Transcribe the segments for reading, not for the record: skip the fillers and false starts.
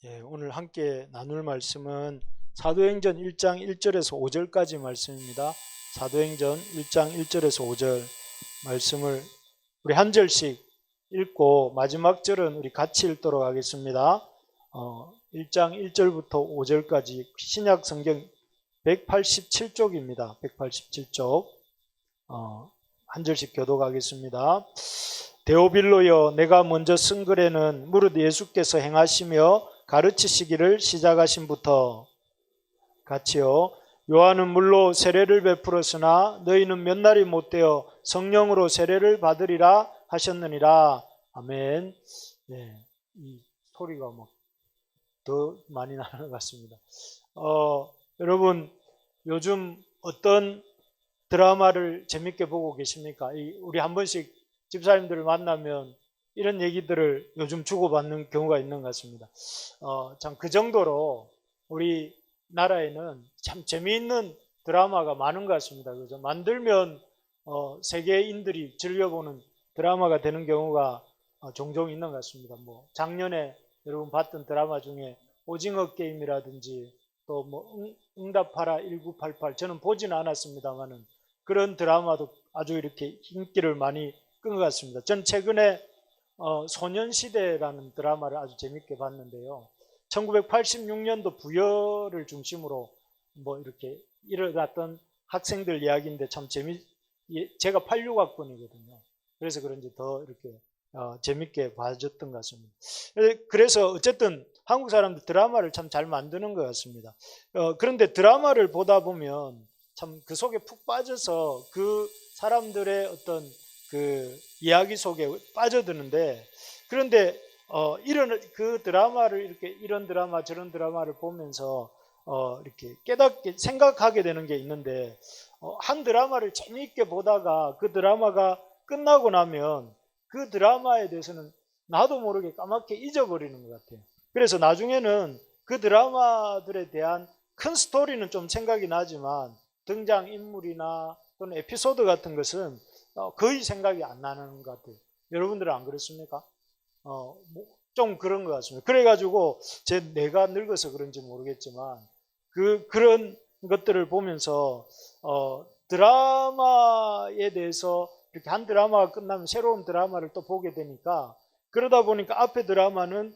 오늘 함께 나눌 말씀은 사도행전 1장 1절에서 5절까지 말씀입니다. 사도행전 1장 1절에서 5절 말씀을 우리 한 절씩 읽고 마지막 절은 우리 같이 읽도록 하겠습니다. 1장 1절부터 5절까지 신약 성경 187쪽입니다. 187쪽 한 절씩 교독하겠습니다. 데오빌로여, 내가 먼저 쓴 글에는 무릇 예수께서 행하시며 가르치시기를 시작하신부터 같이요. 요한은 물로 세례를 베풀었으나 너희는 몇 날이 못되어 성령으로 세례를 받으리라 하셨느니라. 아멘. 이 소리가 더 많이 나는 것 같습니다. 여러분, 요즘 어떤 드라마를 재밌게 보고 계십니까? 우리 한 번씩 집사님들을 만나면 이런 얘기들을 요즘 주고받는 경우가 있는 것 같습니다. 참 그 정도로 우리 나라에는 참 재미있는 드라마가 많은 것 같습니다. 그죠? 만들면 세계인들이 즐겨보는 드라마가 되는 경우가 종종 있는 것 같습니다. 작년에 여러분 봤던 드라마 중에 오징어 게임이라든지 또 응답하라 1988, 저는 보지는 않았습니다만은 그런 드라마도 아주 이렇게 인기를 많이 끈 것 같습니다. 전 최근에 소년시대라는 드라마를 아주 재밌게 봤는데요. 1986년도 부여를 중심으로 이렇게 일어났던 학생들 이야기인데 참 제가 86학번이거든요. 그래서 그런지 더 이렇게 재밌게 봐줬던 것 같습니다. 그래서 어쨌든 한국 사람들 드라마를 참 잘 만드는 것 같습니다. 그런데 드라마를 보다 보면 참 그 속에 푹 빠져서 그 사람들의 어떤 그 이야기 속에 빠져드는데, 그런데 이런 그 드라마를 이런 드라마 저런 드라마를 보면서 이렇게 깨닫게 생각하게 되는 게 있는데, 한 드라마를 재미있게 보다가 그 드라마가 끝나고 나면 그 드라마에 대해서는 나도 모르게 까맣게 잊어버리는 것 같아요. 그래서 나중에는 그 드라마들에 대한 큰 스토리는 좀 생각이 나지만 등장인물이나 또는 에피소드 같은 것은 거의 생각이 안 나는 것 같아요. 여러분들은 안 그렇습니까? 좀 그런 것 같습니다. 그래가지고 내가 늙어서 그런지 모르겠지만 그런 것들을 보면서 드라마에 대해서 이렇게 한 드라마가 끝나면 새로운 드라마를 또 보게 되니까, 그러다 보니까 앞에 드라마는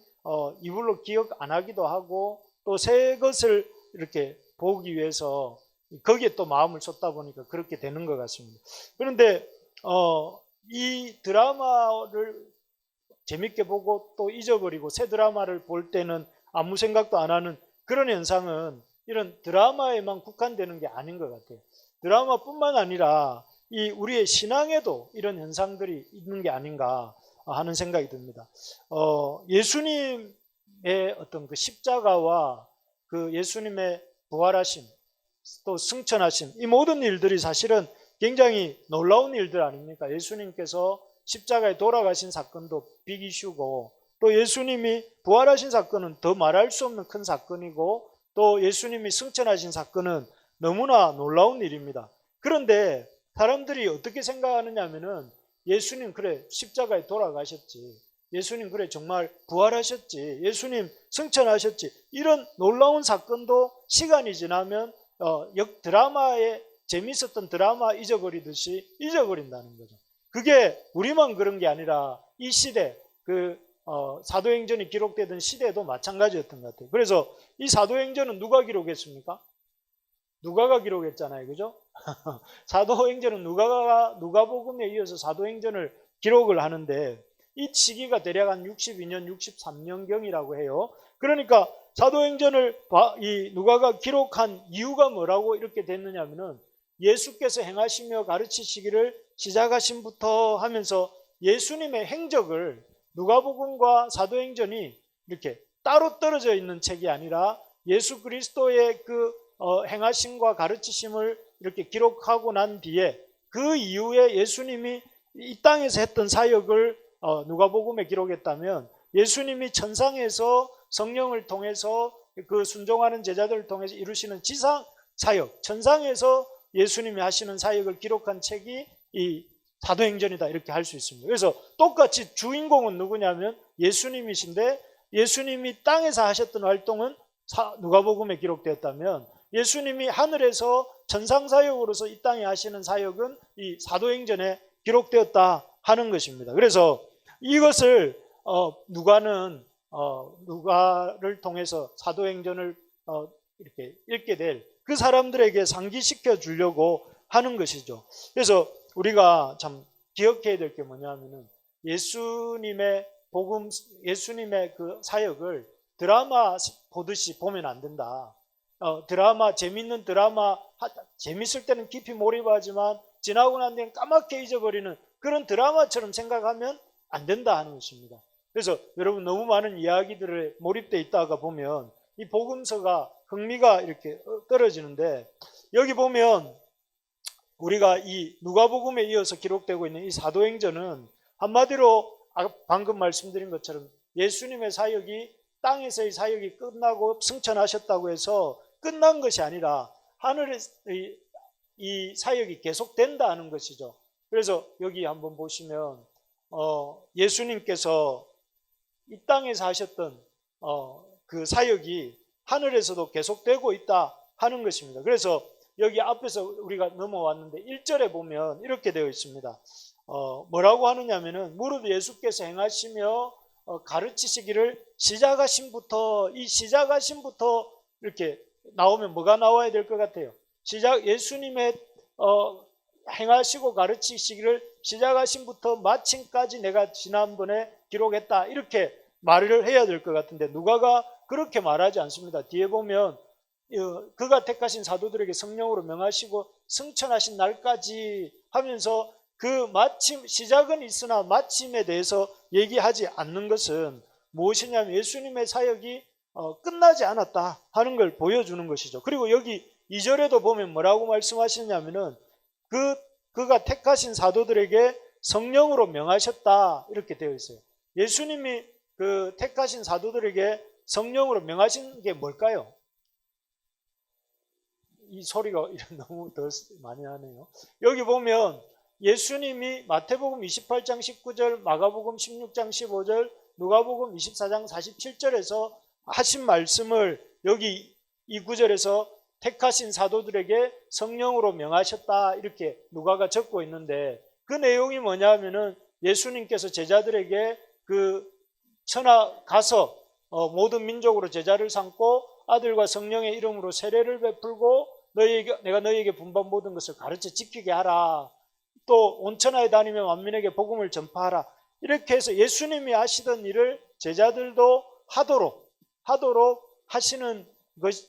이불로 기억 안 하기도 하고 또 새 것을 이렇게 보기 위해서 거기에 또 마음을 쏟다 보니까 그렇게 되는 것 같습니다. 그런데 이 드라마를 재밌게 보고 또 잊어버리고 새 드라마를 볼 때는 아무 생각도 안 하는 그런 현상은 이런 드라마에만 국한되는 게 아닌 것 같아요. 드라마뿐만 아니라 우리의 신앙에도 이런 현상들이 있는 게 아닌가 하는 생각이 듭니다. 예수님의 어떤 그 십자가와 그 예수님의 부활하심 또 승천하심, 이 모든 일들이 사실은 굉장히 놀라운 일들 아닙니까? 예수님께서 십자가에 돌아가신 사건도 빅 이슈고, 또 예수님이 부활하신 사건은 더 말할 수 없는 큰 사건이고, 또 예수님이 승천하신 사건은 너무나 놀라운 일입니다. 그런데 사람들이 어떻게 생각하느냐 하면은, 예수님 그래 십자가에 돌아가셨지, 예수님 그래 정말 부활하셨지, 예수님 승천하셨지, 이런 놀라운 사건도 시간이 지나면 드라마에 재밌었던 드라마 잊어버리듯이 잊어버린다는 거죠. 그게 우리만 그런 게 아니라 이 시대, 사도행전이 기록되던 시대도 마찬가지였던 것 같아요. 그래서 이 사도행전은 누가 기록했습니까? 누가가 기록했잖아요. 그죠? 사도행전은 누가복음에 이어서 사도행전을 기록을 하는데, 이 시기가 대략 한 62년, 63년경이라고 해요. 그러니까 사도행전을 이 누가가 기록한 이유가 뭐라고 이렇게 됐느냐면은, 예수께서 행하시며 가르치시기를 시작하신부터 하면서 예수님의 행적을 누가복음과 사도행전이 이렇게 따로 떨어져 있는 책이 아니라 예수 그리스도의 행하심과 가르치심을 이렇게 기록하고 난 뒤에 그 이후에 예수님이 이 땅에서 했던 사역을 누가복음에 기록했다면, 예수님이 천상에서 성령을 통해서 그 순종하는 제자들을 통해서 이루시는 지상 사역, 천상에서 예수님이 하시는 사역을 기록한 책이 이 사도행전이다, 이렇게 할 수 있습니다. 그래서 똑같이 주인공은 누구냐면 예수님이신데, 예수님이 땅에서 하셨던 활동은 누가복음에 기록되었다면, 예수님이 하늘에서 천상사역으로서 이 땅에 하시는 사역은 이 사도행전에 기록되었다 하는 것입니다. 그래서 이것을 누가를 통해서 사도행전을 이렇게 읽게 될 그 사람들에게 상기시켜 주려고 하는 것이죠. 그래서 우리가 참 기억해야 될 게 뭐냐면은, 예수님의 복음, 예수님의 그 사역을 드라마 보듯이 보면 안 된다. 재밌는 드라마, 재밌을 때는 깊이 몰입하지만 지나고 난 뒤엔 까맣게 잊어버리는 그런 드라마처럼 생각하면 안 된다 하는 것입니다. 그래서 여러분, 너무 많은 이야기들에 몰입되어 있다가 보면 이 복음서가 흥미가 이렇게 떨어지는데, 여기 보면 우리가 이 누가복음에 이어서 기록되고 있는 이 사도행전은 한마디로 방금 말씀드린 것처럼 예수님의 사역이, 땅에서의 사역이 끝나고 승천하셨다고 해서 끝난 것이 아니라 하늘에서 이 사역이 계속된다 하는 것이죠. 그래서 여기 한번 보시면 예수님께서 이 땅에서 하셨던 그 사역이 하늘에서도 계속되고 있다 하는 것입니다. 그래서 여기 앞에서 우리가 넘어왔는데 1절에 보면 이렇게 되어 있습니다. 뭐라고 하느냐면은, 무릇 예수께서 행하시며 가르치시기를 시작하심부터, 이 시작하심부터 이렇게 나오면 뭐가 나와야 될 것 같아요? 예수님의 행하시고 가르치시기를 시작하심부터 마침까지 내가 지난번에 기록했다, 이렇게 말을 해야 될 것 같은데, 누가가 그렇게 말하지 않습니다. 뒤에 보면 그가 택하신 사도들에게 성령으로 명하시고 승천하신 날까지 하면서 그 마침, 시작은 있으나 마침에 대해서 얘기하지 않는 것은 무엇이냐면, 예수님의 사역이 끝나지 않았다 하는 걸 보여주는 것이죠. 그리고 여기 2절에도 보면 뭐라고 말씀하시냐면은, 그가 택하신 사도들에게 성령으로 명하셨다, 이렇게 되어 있어요. 예수님이 그 택하신 사도들에게 성령으로 명하신 게 뭘까요? 이 소리가 너무 더 많이 하네요. 여기 보면 예수님이 마태복음 28장 19절, 마가복음 16장 15절, 누가복음 24장 47절에서 하신 말씀을 여기 이 구절에서 택하신 사도들에게 성령으로 명하셨다, 이렇게 누가가 적고 있는데, 그 내용이 뭐냐면은 예수님께서 제자들에게 가서 모든 민족으로 제자를 삼고 아들과 성령의 이름으로 세례를 베풀고 내가 너희에게 분반 모든 것을 가르쳐 지키게 하라. 또 온천하에 다니며 만민에게 복음을 전파하라. 이렇게 해서 예수님이 하시던 일을 제자들도 하도록 하시는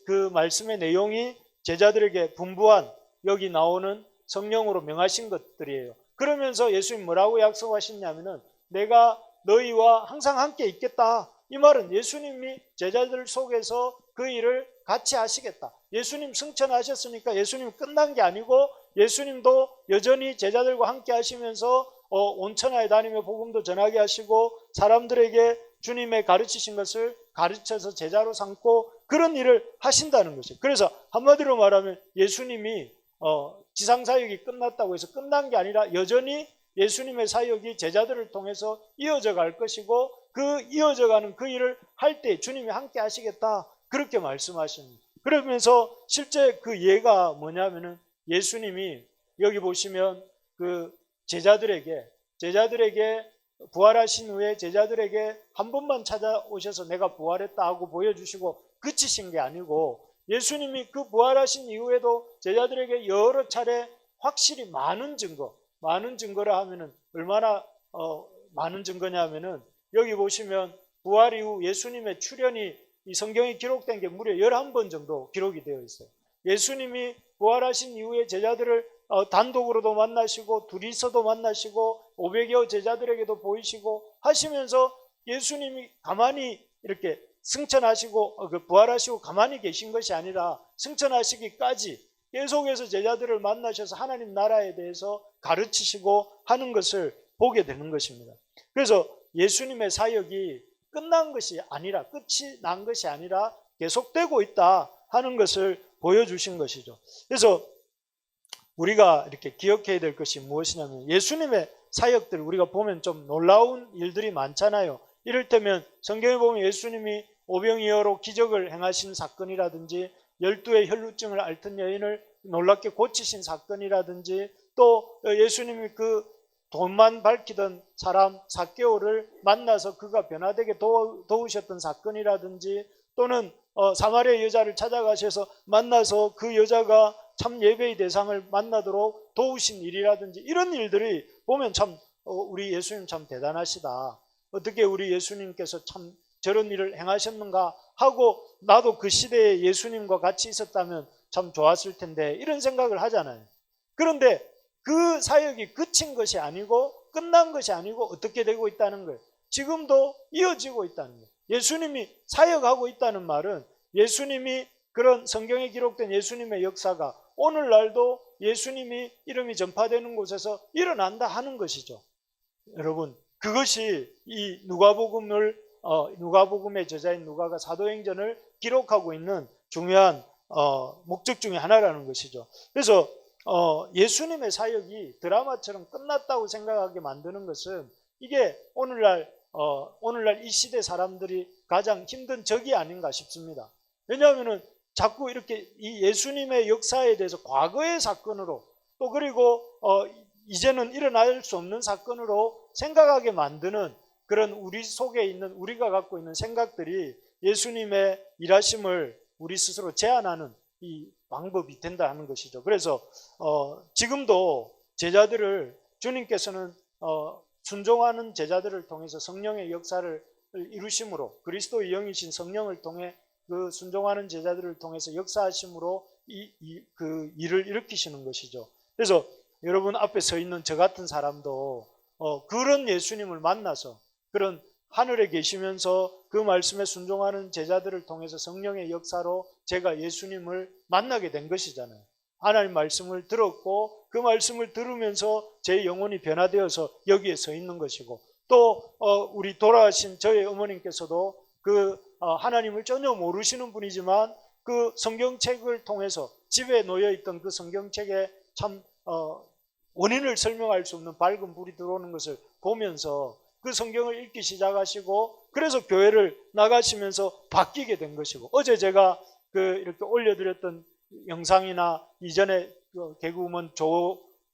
그 말씀의 내용이 제자들에게 분부한, 여기 나오는 성령으로 명하신 것들이에요. 그러면서 예수님 뭐라고 약속하셨냐면은, 내가 너희와 항상 함께 있겠다. 이 말은 예수님이 제자들 속에서 그 일을 같이 하시겠다. 예수님 승천하셨으니까 예수님 끝난 게 아니고, 예수님도 여전히 제자들과 함께 하시면서 온천하에 다니며 복음도 전하게 하시고 사람들에게 주님의 가르치신 것을 가르쳐서 제자로 삼고 그런 일을 하신다는 것이죠. 그래서 한마디로 말하면 예수님이 지상사역이 끝났다고 해서 끝난 게 아니라 여전히 예수님의 사역이 제자들을 통해서 이어져 갈 것이고, 그 이어져가는 그 일을 할 때 주님이 함께 하시겠다, 그렇게 말씀하십니다. 그러면서 실제 그 예가 뭐냐면은, 예수님이 여기 보시면 그 제자들에게 부활하신 후에 제자들에게 한 번만 찾아오셔서 내가 부활했다 하고 보여주시고 그치신 게 아니고, 예수님이 그 부활하신 이후에도 제자들에게 여러 차례 확실히 많은 증거라 하면은 얼마나 많은 증거냐면은, 여기 보시면 부활 이후 예수님의 출현이 이 성경에 기록된 게 무려 11번 정도 기록이 되어 있어요. 예수님이 부활하신 이후에 제자들을 단독으로도 만나시고 둘이서도 만나시고 500여 제자들에게도 보이시고 하시면서, 예수님이 가만히 이렇게 승천하시고 부활하시고 가만히 계신 것이 아니라 승천하시기까지 계속해서 제자들을 만나셔서 하나님 나라에 대해서 가르치시고 하는 것을 보게 되는 것입니다. 그래서 예수님의 사역이 끝난 것이 아니라, 끝이 난 것이 아니라 계속되고 있다 하는 것을 보여주신 것이죠. 그래서 우리가 이렇게 기억해야 될 것이 무엇이냐면, 예수님의 사역들 우리가 보면 좀 놀라운 일들이 많잖아요. 이를테면 성경에 보면 예수님이 오병이어로 기적을 행하신 사건이라든지 12의 혈루증을 앓던 여인을 놀랍게 고치신 사건이라든지 또 예수님이 그 돈만 밝히던 사람 삭개오를 만나서 그가 변화되게 도우셨던 사건이라든지 또는 사마리아 여자를 찾아가셔서 만나서 그 여자가 참 예배의 대상을 만나도록 도우신 일이라든지 이런 일들이 보면 참 우리 예수님 참 대단하시다. 어떻게 우리 예수님께서 참 저런 일을 행하셨는가 하고 나도 그 시대에 예수님과 같이 있었다면 참 좋았을 텐데 이런 생각을 하잖아요. 그런데 그 사역이 그친 것이 아니고 끝난 것이 아니고 어떻게 되고 있다는 거예요. 지금도 이어지고 있다는 거예요. 예수님이 사역하고 있다는 말은 예수님이 그런 성경에 기록된 예수님의 역사가 오늘날도 예수님이 이름이 전파되는 곳에서 일어난다 하는 것이죠. 여러분, 그것이 이 누가복음의 저자인 누가가 사도행전을 기록하고 있는 중요한 목적 중에 하나라는 것이죠. 그래서 예수님의 사역이 드라마처럼 끝났다고 생각하게 만드는 것은 이게 오늘날 이 시대 사람들이 가장 힘든 적이 아닌가 싶습니다. 왜냐하면은 자꾸 이렇게 이 예수님의 역사에 대해서 과거의 사건으로 또 그리고 이제는 일어날 수 없는 사건으로 생각하게 만드는 그런 우리 속에 있는 우리가 갖고 있는 생각들이 예수님의 일하심을 우리 스스로 제한하는 이 방법이 된다 하는 것이죠. 그래서 지금도 제자들을 주님께서는 순종하는 제자들을 통해서 성령의 역사를 이루심으로 그리스도의 영이신 성령을 통해 그 순종하는 제자들을 통해서 역사하심으로 그 일을 일으키시는 것이죠. 그래서 여러분 앞에 서 있는 저 같은 사람도 그런 예수님을 만나서 그런 하늘에 계시면서 그 말씀에 순종하는 제자들을 통해서 성령의 역사로 제가 예수님을 만나게 된 것이잖아요. 하나님 말씀을 들었고 그 말씀을 들으면서 제 영혼이 변화되어서 여기에 서 있는 것이고 또 우리 돌아가신 저희 어머님께서도 그 하나님을 전혀 모르시는 분이지만 그 성경책을 통해서 집에 놓여있던 그 성경책에 참 원인을 설명할 수 없는 밝은 불이 들어오는 것을 보면서 그 성경을 읽기 시작하시고 그래서 교회를 나가시면서 바뀌게 된 것이고 어제 제가 이렇게 올려드렸던 영상이나 이전에 개그우먼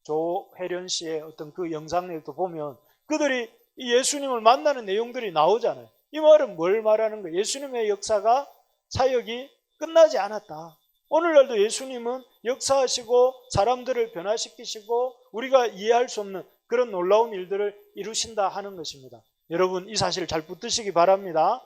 조혜련 씨의 어떤 그 영상에도 보면 그들이 이 예수님을 만나는 내용들이 나오잖아요. 이 말은 뭘 말하는 거예요? 예수님의 역사가 사역이 끝나지 않았다. 오늘날도 예수님은 역사하시고 사람들을 변화시키시고 우리가 이해할 수 없는 그런 놀라운 일들을 이루신다 하는 것입니다. 여러분 이 사실을 잘 붙드시기 바랍니다.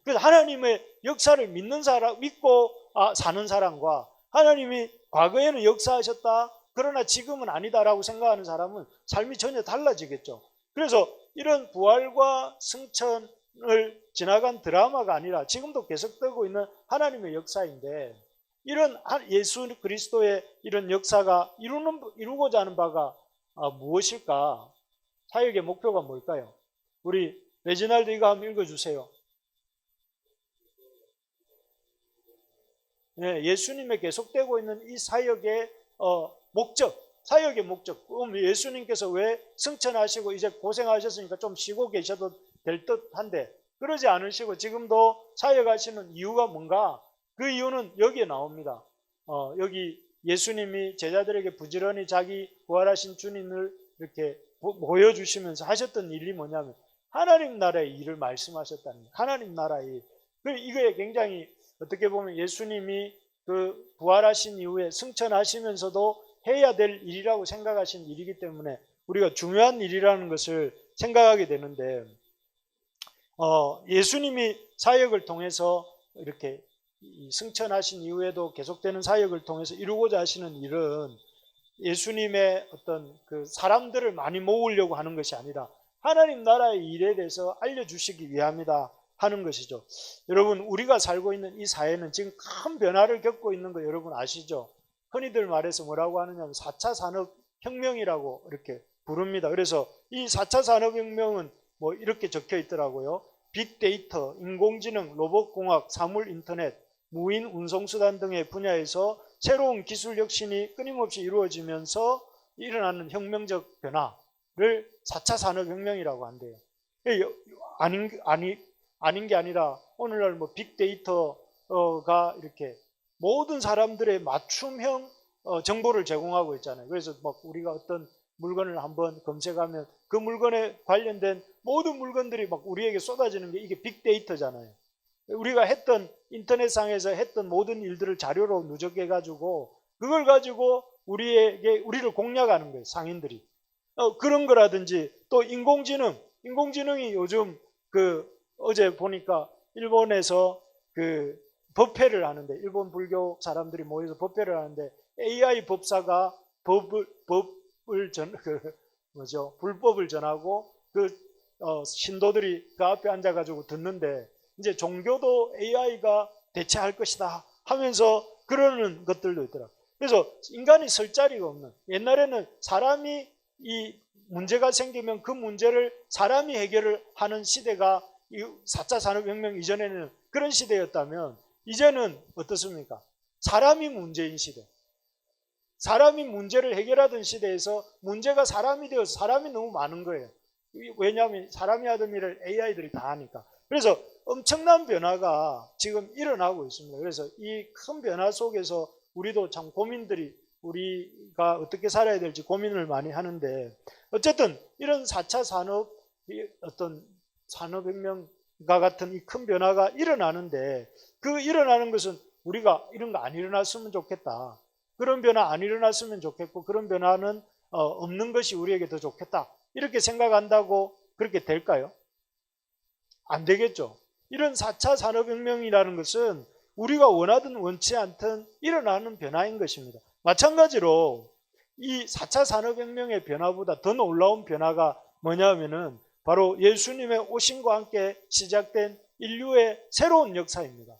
그래서 하나님의 역사를 믿고 사는 사람과 하나님이 과거에는 역사하셨다 그러나 지금은 아니다라고 생각하는 사람은 삶이 전혀 달라지겠죠. 그래서 이런 부활과 승천을 지나간 드라마가 아니라 지금도 계속되고 있는 하나님의 역사인데 이런 예수 그리스도의 이런 역사가 이루고자 하는 바가 무엇일까? 사역의 목표가 뭘까요? 우리 레지날드 이거 한번 읽어주세요. 네, 예수님의 계속되고 있는 이 사역의 사역의 목적. 예수님께서 왜 승천하시고 이제 고생하셨으니까 좀 쉬고 계셔도 될 듯한데 그러지 않으시고 지금도 사역하시는 이유가 뭔가? 그 이유는 여기에 나옵니다. 여기 예수님이 제자들에게 부지런히 자기 부활하신 주님을 이렇게 보여주시면서 하셨던 일이 뭐냐면 하나님 나라의 일을 말씀하셨다는 거예요. 하나님 나라의 일. 이거에 굉장히 어떻게 보면 예수님이 그 부활하신 이후에 승천하시면서도 해야 될 일이라고 생각하신 일이기 때문에 우리가 중요한 일이라는 것을 생각하게 되는데 예수님이 사역을 통해서 이렇게 승천하신 이후에도 계속되는 사역을 통해서 이루고자 하시는 일은 예수님의 어떤 그 사람들을 많이 모으려고 하는 것이 아니라 하나님 나라의 일에 대해서 알려주시기 위함이다 하는 것이죠. 여러분 우리가 살고 있는 이 사회는 지금 큰 변화를 겪고 있는 거 여러분 아시죠? 흔히들 말해서 뭐라고 하느냐면 4차 산업혁명이라고 이렇게 부릅니다. 그래서 이 4차 산업혁명은 뭐 이렇게 적혀 있더라고요. 빅데이터, 인공지능, 로봇공학, 사물인터넷, 무인 운송수단 등의 분야에서 새로운 기술 혁신이 끊임없이 이루어지면서 일어나는 혁명적 변화를 4차 산업혁명이라고 한대요. 아닌 게 아니라 오늘날 뭐 빅데이터가 이렇게 모든 사람들의 맞춤형 정보를 제공하고 있잖아요. 그래서 막 우리가 어떤 물건을 한번 검색하면 그 물건에 관련된 모든 물건들이 막 우리에게 쏟아지는 게 이게 빅데이터잖아요. 우리가 했던 인터넷상에서 했던 모든 일들을 자료로 누적해 가지고 그걸 가지고 우리를 공략하는 거예요. 상인들이. 그런 거라든지 또 인공지능이 요즘 어제 보니까 일본에서 법회를 하는데, 일본 불교 사람들이 모여서 법회를 하는데 AI 법사가 불법을 전하고 신도들이 그 앞에 앉아가지고 듣는데, 이제 종교도 AI가 대체할 것이다 하면서 그러는 것들도 있더라고요. 그래서 인간이 설 자리가 없는, 옛날에는 사람이 이 문제가 생기면 그 문제를 사람이 해결을 하는 시대가 4차 산업혁명 이전에는 그런 시대였다면, 이제는 어떻습니까? 사람이 문제인 시대. 사람이 문제를 해결하던 시대에서 문제가 사람이 되어서 사람이 너무 많은 거예요. 왜냐하면 사람이 하던 일을 AI들이 다 하니까. 그래서 엄청난 변화가 지금 일어나고 있습니다. 그래서 이 큰 변화 속에서 우리도 참 우리가 어떻게 살아야 될지 고민을 많이 하는데, 어쨌든 이런 4차 산업혁명과 같은 이 큰 변화가 일어나는데, 그 일어나는 것은 우리가 이런 거 안 일어났으면 좋겠다, 그런 변화 안 일어났으면 좋겠고, 그런 변화는 없는 것이 우리에게 더 좋겠다, 이렇게 생각한다고 그렇게 될까요? 안 되겠죠. 이런 4차 산업혁명이라는 것은 우리가 원하든 원치 않든 일어나는 변화인 것입니다. 마찬가지로 이 4차 산업혁명의 변화보다 더 놀라운 변화가 뭐냐면은 바로 예수님의 오심과 함께 시작된 인류의 새로운 역사입니다.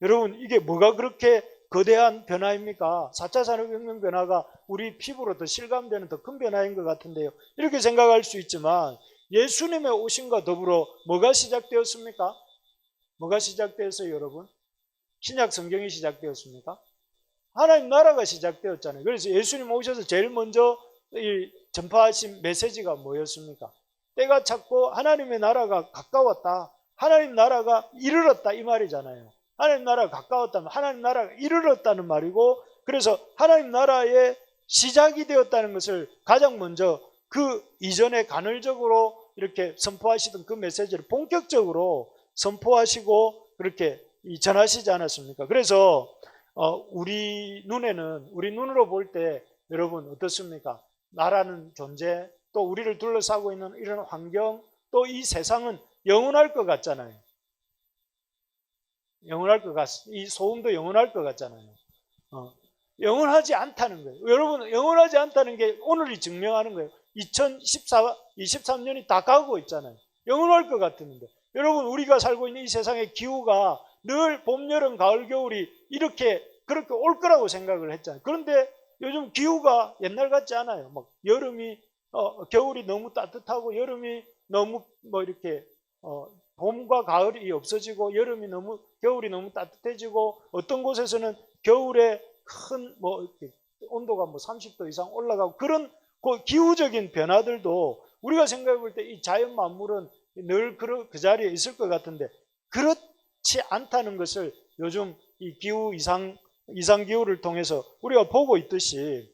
여러분, 이게 뭐가 그렇게 거대한 변화입니까? 4차 산업혁명 변화가 우리 피부로 더 실감되는 더 큰 변화인 것 같은데요. 이렇게 생각할 수 있지만 예수님의 오심과 더불어 뭐가 시작되었습니까? 뭐가 시작되었어요, 여러분? 신약 성경이 시작되었습니까? 하나님 나라가 시작되었잖아요. 그래서 예수님 오셔서 제일 먼저 전파하신 메시지가 뭐였습니까? 때가 찼고 하나님의 나라가 가까웠다, 하나님 나라가 이르렀다, 이 말이잖아요. 하나님 나라가 가까웠다면 하나님 나라가 이르렀다는 말이고, 그래서 하나님 나라의 시작이 되었다는 것을 가장 먼저 그 이전에 간헐적으로 이렇게 선포하시던 그 메시지를 본격적으로 선포하시고 그렇게 전하시지 않았습니까? 그래서 우리 눈으로 볼 때 여러분 어떻습니까? 나라는 존재, 또 우리를 둘러싸고 있는 이런 환경, 또 이 세상은 영원할 것 같잖아요. 이 소음도 영원할 것 같잖아요. 영원하지 않다는 거예요. 여러분, 영원하지 않다는 게 오늘이 증명하는 거예요. 23년이 다 가고 있잖아요. 영원할 것 같은데, 여러분, 우리가 살고 있는 이 세상의 기후가 늘 봄, 여름, 가을, 겨울이 그렇게 올 거라고 생각을 했잖아요. 그런데 요즘 기후가 옛날 같지 않아요. 막 겨울이 너무 따뜻하고 여름이 너무 이렇게 봄과 가을이 없어지고 겨울이 너무 따뜻해지고, 어떤 곳에서는 겨울에 큰 온도가 30도 이상 올라가고, 그런 기후적인 변화들도 우리가 생각해 볼 때 이 자연 만물은 늘 그 자리에 있을 것 같은데, 그렇지 않다는 것을 요즘 이 이상기후를 통해서 우리가 보고 있듯이,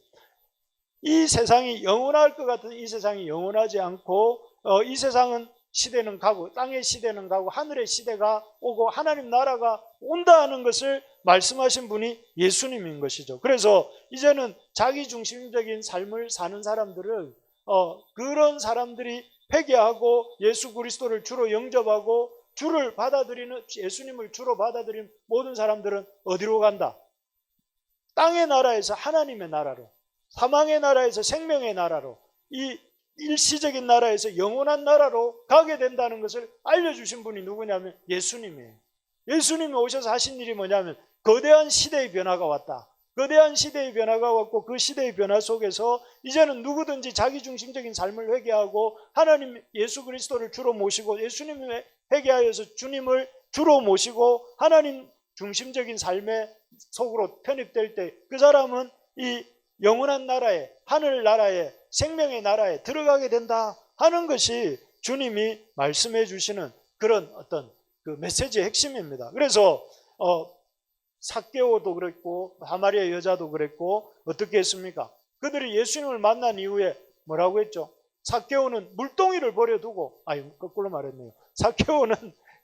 이 세상이 영원할 것 같은 이 세상이 영원하지 않고, 이 세상은 시대는 가고 땅의 시대는 가고 하늘의 시대가 오고 하나님 나라가 온다 하는 것을 말씀하신 분이 예수님인 것이죠. 그래서 이제는 자기중심적인 삶을 사는 사람들을 그런 사람들이 회개하고 예수 그리스도를 주로 영접하고 예수님을 주로 받아들이는 모든 사람들은 어디로 간다? 땅의 나라에서 하나님의 나라로, 사망의 나라에서 생명의 나라로, 이 일시적인 나라에서 영원한 나라로 가게 된다는 것을 알려주신 분이 누구냐면 예수님이에요. 예수님이 오셔서 하신 일이 뭐냐면 거대한 시대의 변화가 왔다. 거대한 시대의 변화가 왔고, 그 시대의 변화 속에서 이제는 누구든지 자기중심적인 삶을 회개하고 하나님 예수 그리스도를 주로 모시고 예수님을 회개하여서 주님을 주로 모시고 하나님 중심적인 삶의 속으로 편입될 때 그 사람은 이 영원한 나라에, 하늘나라에, 생명의 나라에 들어가게 된다 하는 것이 주님이 말씀해 주시는 그런 어떤 그 메시지의 핵심입니다. 그래서 삭개오도 그랬고 사마리아 여자도 그랬고 어떻게 했습니까? 그들이 예수님을 만난 이후에 뭐라고 했죠? 삭개오는 물동이를 버려두고, 거꾸로 말했네요. 삭개오는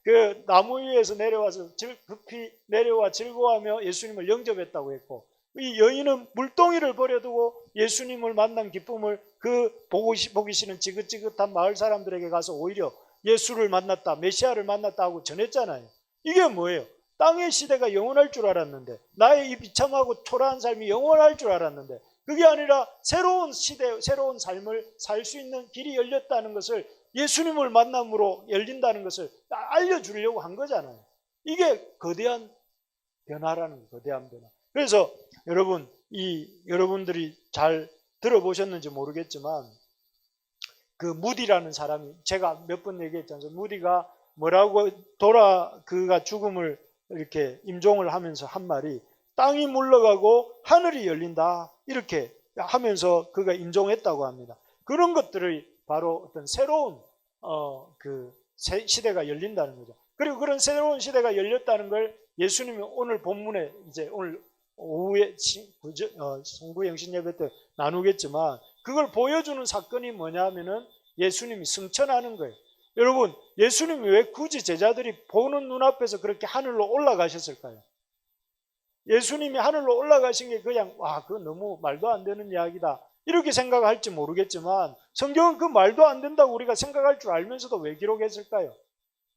그 나무 위에서 내려와서 급히 내려와 즐거워하며 예수님을 영접했다고 했고, 이 여인은 물동이를 버려두고 예수님을 만난 기쁨을 그 보기 싫은 지긋지긋한 마을 사람들에게 가서 오히려 예수를 만났다, 메시아를 만났다 하고 전했잖아요. 이게 뭐예요? 땅의 시대가 영원할 줄 알았는데, 나의 이 비참하고 초라한 삶이 영원할 줄 알았는데, 그게 아니라 새로운 시대, 새로운 삶을 살 수 있는 길이 열렸다는 것을, 예수님을 만남으로 열린다는 것을 알려주려고 한 거잖아요. 이게 거대한 변화라는 거예요. 거대한 변화. 그래서 여러분, 여러분들이 잘 들어보셨는지 모르겠지만, 그 무디라는 사람이, 제가 몇 번 얘기했잖아요. 무디가 뭐라고 그가 죽음을 이렇게 임종을 하면서 한 말이, 땅이 물러가고 하늘이 열린다, 이렇게 하면서 그가 임종했다고 합니다. 그런 것들이 바로 어떤 새로운 그 시대가 열린다는 거죠. 그리고 그런 새로운 시대가 열렸다는 걸 예수님이 오늘 본문에, 이제 오늘 오후에 송구영신 예배 때 나누겠지만, 그걸 보여주는 사건이 뭐냐 하면은 예수님이 승천하는 거예요. 여러분, 예수님이 왜 굳이 제자들이 보는 눈앞에서 그렇게 하늘로 올라가셨을까요? 예수님이 하늘로 올라가신 게 그냥 그거 너무 말도 안 되는 이야기다, 이렇게 생각할지 모르겠지만, 성경은 그 말도 안 된다고 우리가 생각할 줄 알면서도 왜 기록했을까요?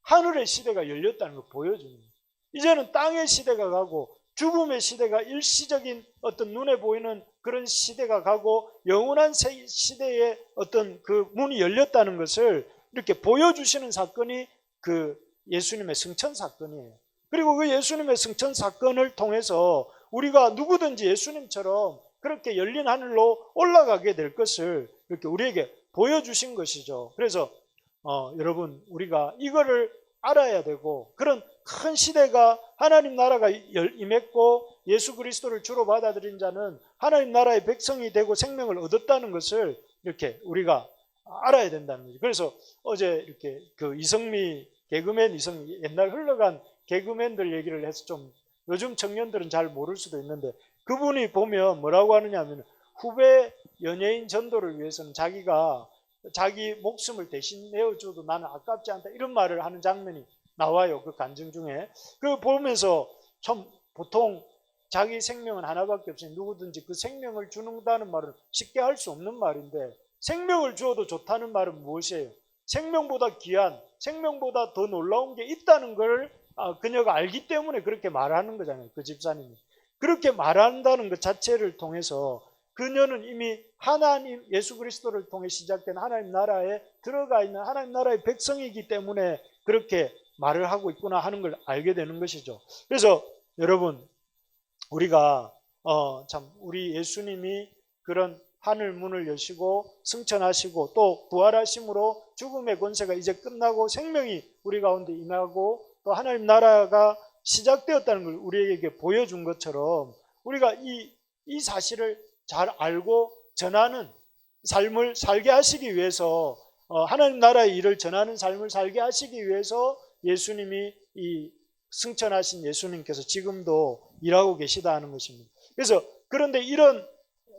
하늘의 시대가 열렸다는 걸 보여주는 거예요. 이제는 땅의 시대가 가고 죽음의 시대가 일시적인 어떤 눈에 보이는 그런 시대가 가고 영원한 시대의 어떤 그 문이 열렸다는 것을 이렇게 보여주시는 사건이 그 예수님의 승천 사건이에요. 그리고 그 예수님의 승천 사건을 통해서 우리가 누구든지 예수님처럼 그렇게 열린 하늘로 올라가게 될 것을 이렇게 우리에게 보여주신 것이죠. 그래서 여러분, 우리가 이거를 알아야 되고, 그런 큰 시대가 하나님 나라가 임했고 예수 그리스도를 주로 받아들인 자는 하나님 나라의 백성이 되고 생명을 얻었다는 것을 이렇게 우리가 알아야 된다는 거죠. 그래서 어제 이렇게 그 이성미 개그맨, 옛날 흘러간 개그맨들 얘기를 해서 좀 요즘 청년들은 잘 모를 수도 있는데, 그분이 보면 뭐라고 하느냐 하면, 후배 연예인 전도를 위해서는 자기가 자기 목숨을 대신 내어줘도 나는 아깝지 않다, 이런 말을 하는 장면이 나와요. 그 간증 중에. 그거 보면서 참, 보통 자기 생명은 하나밖에 없으니 누구든지 그 생명을 주는다는 말은 쉽게 할 수 없는 말인데, 생명을 주어도 좋다는 말은 무엇이에요? 생명보다 귀한, 생명보다 더 놀라운 게 있다는 걸 그녀가 알기 때문에 그렇게 말하는 거잖아요. 그 집사님이. 그렇게 말한다는 것 자체를 통해서 그녀는 이미 하나님, 예수 그리스도를 통해 시작된 하나님 나라에 들어가 있는 하나님 나라의 백성이기 때문에 그렇게 말을 하고 있구나 하는 걸 알게 되는 것이죠. 그래서 여러분, 우리가 참, 우리 예수님이 그런 하늘 문을 여시고 승천하시고 또 부활하심으로 죽음의 권세가 이제 끝나고 생명이 우리 가운데 임하고 또 하나님 나라가 시작되었다는 걸 우리에게 보여준 것처럼, 우리가 이 사실을 잘 알고 전하는 삶을 살게 하시기 위해서, 하나님 나라의 일을 전하는 삶을 살게 하시기 위해서 예수님이, 이 승천하신 예수님께서 지금도 일하고 계시다 하는 것입니다. 그래서 그런데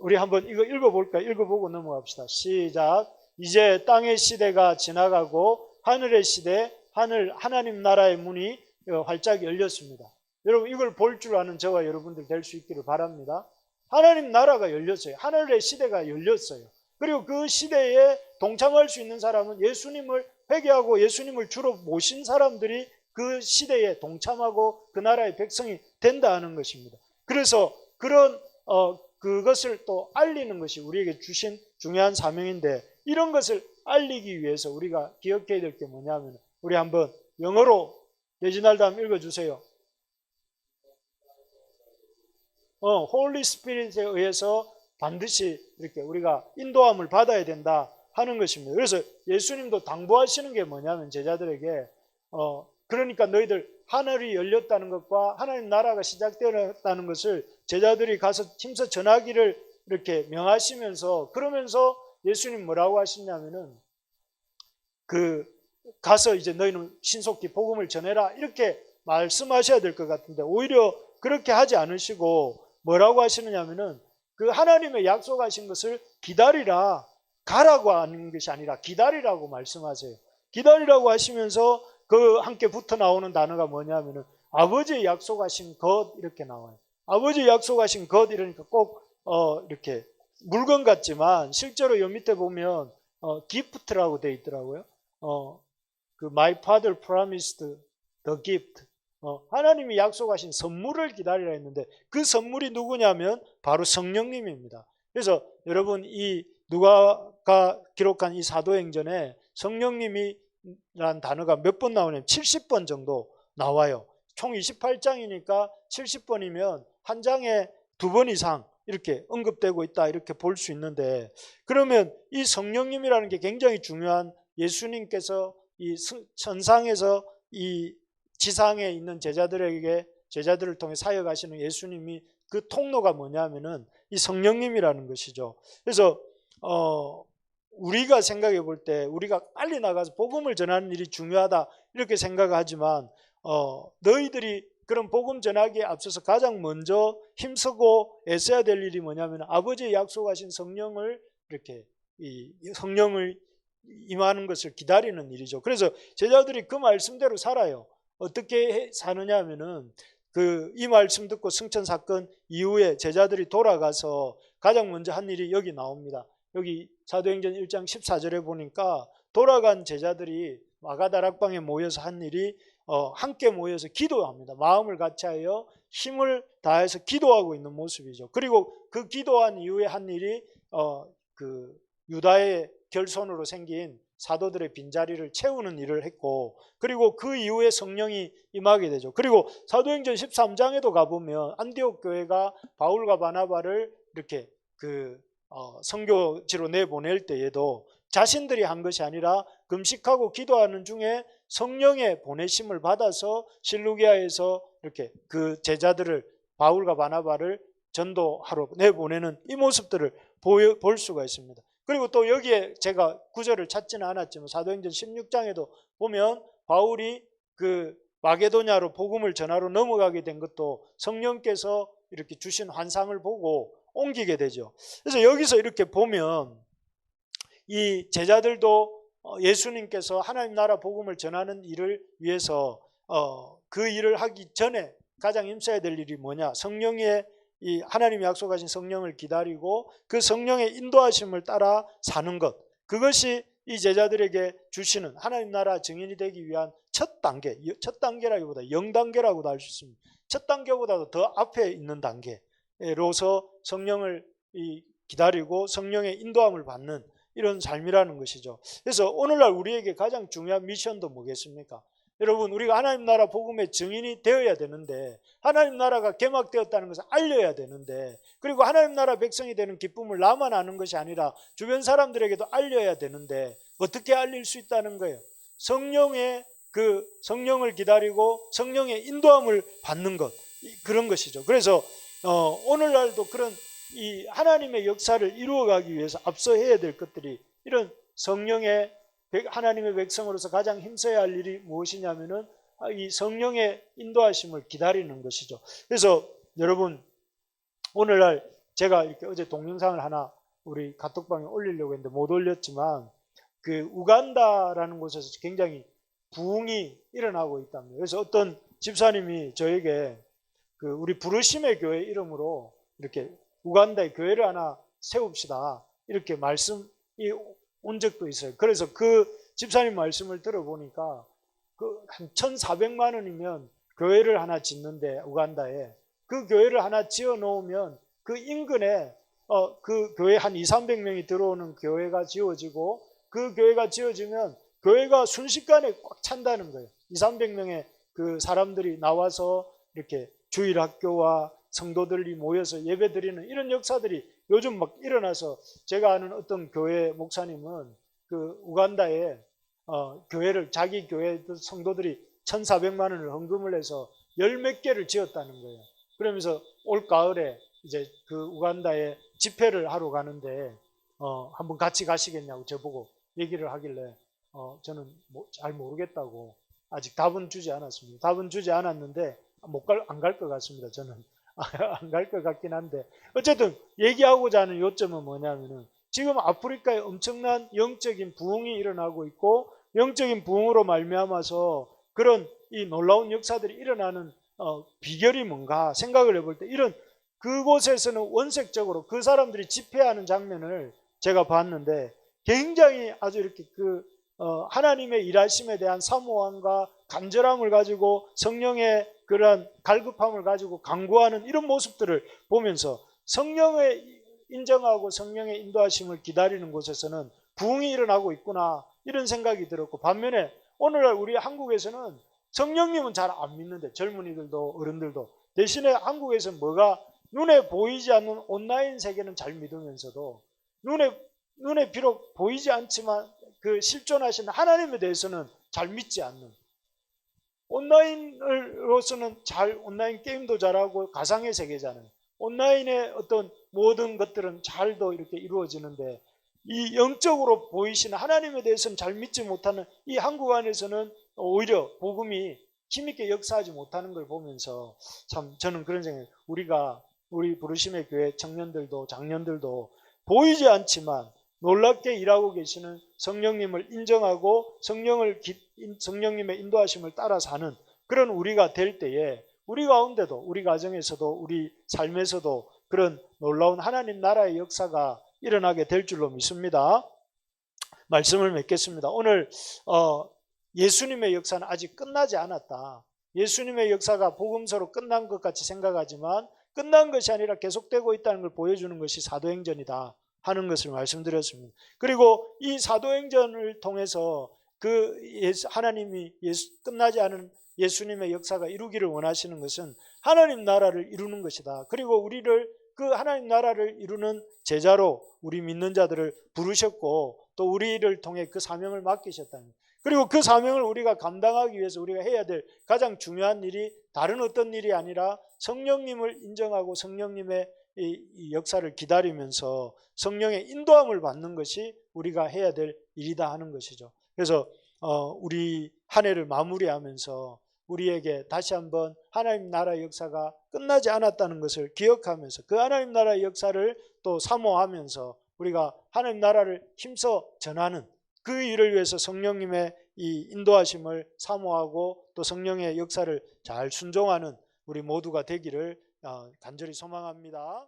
우리 한번 이거 읽어볼까요? 읽어보고 넘어갑시다. 시작. 이제 땅의 시대가 지나가고 하늘의 시대, 하나님 나라의 문이 활짝 열렸습니다. 여러분, 이걸 볼 줄 아는 저와 여러분들 될 수 있기를 바랍니다. 하나님 나라가 열렸어요. 하늘의 시대가 열렸어요. 그리고 그 시대에 동참할 수 있는 사람은 예수님을 회개하고 예수님을 주로 모신 사람들이 그 시대에 동참하고 그 나라의 백성이 된다는 것입니다. 그래서 그것을 또 알리는 것이 우리에게 주신 중요한 사명인데, 이런 것을 알리기 위해서 우리가 기억해야 될 게 뭐냐면, 우리 한번 영어로 레지날드 한번 읽어주세요. 홀리 스피릿에 의해서 반드시 이렇게 우리가 인도함을 받아야 된다 하는 것입니다. 그래서 예수님도 당부하시는 게 뭐냐면, 제자들에게 그러니까 너희들 하늘이 열렸다는 것과 하나님 나라가 시작되었다는 것을 제자들이 가서 힘써 전하기를 이렇게 명하시면서, 그러면서 예수님 뭐라고 하시냐면은, 그 가서 이제 너희는 신속히 복음을 전해라 이렇게 말씀하셔야 될 것 같은데 오히려 그렇게 하지 않으시고 뭐라고 하시느냐면은 그 하나님의 약속하신 것을 기다리라, 가라고 하는 것이 아니라 기다리라고 말씀하세요. 기다리라고 하시면서 그 함께 붙어 나오는 단어가 뭐냐면은 아버지의 약속하신 것 이렇게 나와요. 아버지의 약속하신 것 이러니까 꼭 이렇게 물건 같지만 실제로 요 밑에 보면 gift라고 돼 있더라고요. 그 My Father promised the gift. 하나님이 약속하신 선물을 기다리라 했는데 그 선물이 누구냐면 바로 성령님입니다. 그래서 여러분 이 누가가 기록한 이 사도행전에 성령님이란 단어가 몇 번 나오냐면 70번 정도 나와요. 총 28장이니까 70번이면 한 장에 2번 이상 이렇게 언급되고 있다 이렇게 볼 수 있는데 그러면 이 성령님이라는 게 굉장히 중요한 예수님께서 이 천상에서 이 지상에 있는 제자들을 통해 사역하시는 예수님이 그 통로가 뭐냐면은 이 성령님이라는 것이죠. 그래서 우리가 생각해 볼 때 우리가 빨리 나가서 복음을 전하는 일이 중요하다 이렇게 생각하지만 너희들이 그런 복음 전하기에 앞서서 가장 먼저 힘쓰고 애써야 될 일이 뭐냐면 아버지의 약속하신 성령을 이렇게 이 성령을 임하는 것을 기다리는 일이죠. 그래서 제자들이 그 말씀대로 살아요. 어떻게 사느냐 하면은 이 말씀 듣고 승천 사건 이후에 제자들이 돌아가서 가장 먼저 한 일이 여기 나옵니다. 여기 사도행전 1장 14절에 보니까 돌아간 제자들이 마가다락방에 모여서 한 일이 함께 모여서 기도합니다. 마음을 같이하여 힘을 다해서 기도하고 있는 모습이죠. 그리고 그 기도한 이후에 한 일이 그 유다의 결손으로 생긴 사도들의 빈자리를 채우는 일을 했고 그리고 그 이후에 성령이 임하게 되죠. 그리고 사도행전 13장에도 가보면 안디옥 교회가 바울과 바나바를 이렇게 선교지로 내보낼 때에도 자신들이 한 것이 아니라 금식하고 기도하는 중에 성령의 보내심을 받아서 실루기아에서 이렇게 그 제자들을 바울과 바나바를 전도하러 내보내는 이 모습들을 볼 수가 있습니다. 그리고 또 여기에 제가 구절을 찾지는 않았지만 사도행전 16장에도 보면 바울이 그 마게도냐로 복음을 전하러 넘어가게 된 것도 성령께서 이렇게 주신 환상을 보고 옮기게 되죠. 그래서 여기서 이렇게 보면 이 제자들도 예수님께서 하나님 나라 복음을 전하는 일을 위해서 그 일을 하기 전에 가장 힘써야 될 일이 뭐냐? 성령의 이 하나님이 약속하신 성령을 기다리고 그 성령의 인도하심을 따라 사는 것, 그것이 이 제자들에게 주시는 하나님 나라 증인이 되기 위한 첫 단계, 첫 단계라기보다 0단계라고도 할 수 있습니다. 첫 단계보다도 더 앞에 있는 단계로서 성령을 기다리고 성령의 인도함을 받는 이런 삶이라는 것이죠. 그래서 오늘날 우리에게 가장 중요한 미션도 뭐겠습니까? 여러분, 우리가 하나님 나라 복음의 증인이 되어야 되는데, 하나님 나라가 개막되었다는 것을 알려야 되는데, 그리고 하나님 나라 백성이 되는 기쁨을 나만 아는 것이 아니라 주변 사람들에게도 알려야 되는데 어떻게 알릴 수 있다는 거예요? 성령의 성령을 기다리고 성령의 인도함을 받는 것, 그런 것이죠. 그래서 오늘날도 그런 이 하나님의 역사를 이루어가기 위해서 앞서 해야 될 것들이 이런 성령의 하나님의 백성으로서 가장 힘써야 할 일이 무엇이냐면은 이 성령의 인도하심을 기다리는 것이죠. 그래서 여러분, 오늘날 제가 이렇게 어제 동영상을 하나 우리 카톡방에 올리려고 했는데 못 올렸지만 그 우간다라는 곳에서 굉장히 부흥이 일어나고 있답니다. 그래서 어떤 집사님이 저에게 그 우리 부르심의 교회 이름으로 이렇게 우간다에 교회를 하나 세웁시다 이렇게 말씀이 온 적도 있어요. 그래서 그 집사님 말씀을 들어보니까 한 1,400만 원이면 교회를 하나 짓는데 우간다에 그 교회를 하나 지어 놓으면 그 인근에 그 교회 한 200~300명이 들어오는 교회가 지어지고 그 교회가 지어지면 교회가 순식간에 꽉 찬다는 거예요. 200~300명의 그 사람들이 나와서 이렇게 주일학교와 성도들이 모여서 예배드리는 이런 역사들이 요즘 막 일어나서 제가 아는 어떤 교회 목사님은 그 우간다에 교회를 자기 교회 성도들이 1,400만 원을 헌금을 해서 10몇 개를 지었다는 거예요. 그러면서 올 가을에 이제 그 우간다에 집회를 하러 가는데 한번 같이 가시겠냐고 저보고 얘기를 하길래 저는 잘 모르겠다고 아직 답은 주지 않았습니다. 답은 주지 않았는데 안 갈 것 같습니다. 저는 안 갈 것 같긴 한데 어쨌든 얘기하고자 하는 요점은 뭐냐면은 지금 아프리카에 엄청난 영적인 부흥이 일어나고 있고 영적인 부흥으로 말미암아서 그런 이 놀라운 역사들이 일어나는 비결이 뭔가 생각을 해볼 때 이런 그곳에서는 원색적으로 그 사람들이 집회하는 장면을 제가 봤는데 굉장히 아주 이렇게 하나님의 일하심에 대한 사모함과 간절함을 가지고 성령의 그런 갈급함을 가지고 간구하는 이런 모습들을 보면서 성령의 인정하고 성령의 인도하심을 기다리는 곳에서는 부흥이 일어나고 있구나 이런 생각이 들었고 반면에 오늘날 우리 한국에서는 성령님은 잘 안 믿는데 젊은이들도 어른들도 대신에 한국에서는 뭐가 눈에 보이지 않는 온라인 세계는 잘 믿으면서도 눈에 비록 보이지 않지만 그 실존하신 하나님에 대해서는 잘 믿지 않는 온라인으로서는 온라인 게임도 잘하고 가상의 세계잖아요. 온라인의 어떤 모든 것들은 잘도 이렇게 이루어지는데 이 영적으로 보이시는 하나님에 대해서는 잘 믿지 못하는 이 한국 안에서는 오히려 복음이 힘있게 역사하지 못하는 걸 보면서 참 저는 그런 생각이에요. 우리 부르심의 교회 청년들도 장년들도 보이지 않지만 놀랍게 일하고 계시는 성령님을 인정하고 성령님의 인도하심을 따라 사는 그런 우리가 될 때에 우리 가운데도 우리 가정에서도 우리 삶에서도 그런 놀라운 하나님 나라의 역사가 일어나게 될 줄로 믿습니다. 말씀을 맺겠습니다. 오늘 예수님의 역사는 아직 끝나지 않았다. 예수님의 역사가 복음서로 끝난 것 같이 생각하지만 끝난 것이 아니라 계속되고 있다는 걸 보여주는 것이 사도행전이다 하는 것을 말씀드렸습니다. 그리고 이 사도행전을 통해서 하나님이 끝나지 않은 예수님의 역사가 이루기를 원하시는 것은 하나님 나라를 이루는 것이다. 그리고 우리를 그 하나님 나라를 이루는 제자로 우리 믿는 자들을 부르셨고 또 우리를 통해 그 사명을 맡기셨다는 거예요. 그리고 그 사명을 우리가 감당하기 위해서 우리가 해야 될 가장 중요한 일이 다른 어떤 일이 아니라 성령님을 인정하고 성령님의 이 역사를 기다리면서 성령의 인도함을 받는 것이 우리가 해야 될 일이다 하는 것이죠. 그래서 우리 한 해를 마무리하면서 우리에게 다시 한번 하나님 나라의 역사가 끝나지 않았다는 것을 기억하면서 그 하나님 나라의 역사를 또 사모하면서 우리가 하나님 나라를 힘써 전하는 그 일을 위해서 성령님의 이 인도하심을 사모하고 또 성령의 역사를 잘 순종하는 우리 모두가 되기를 간절히 소망합니다.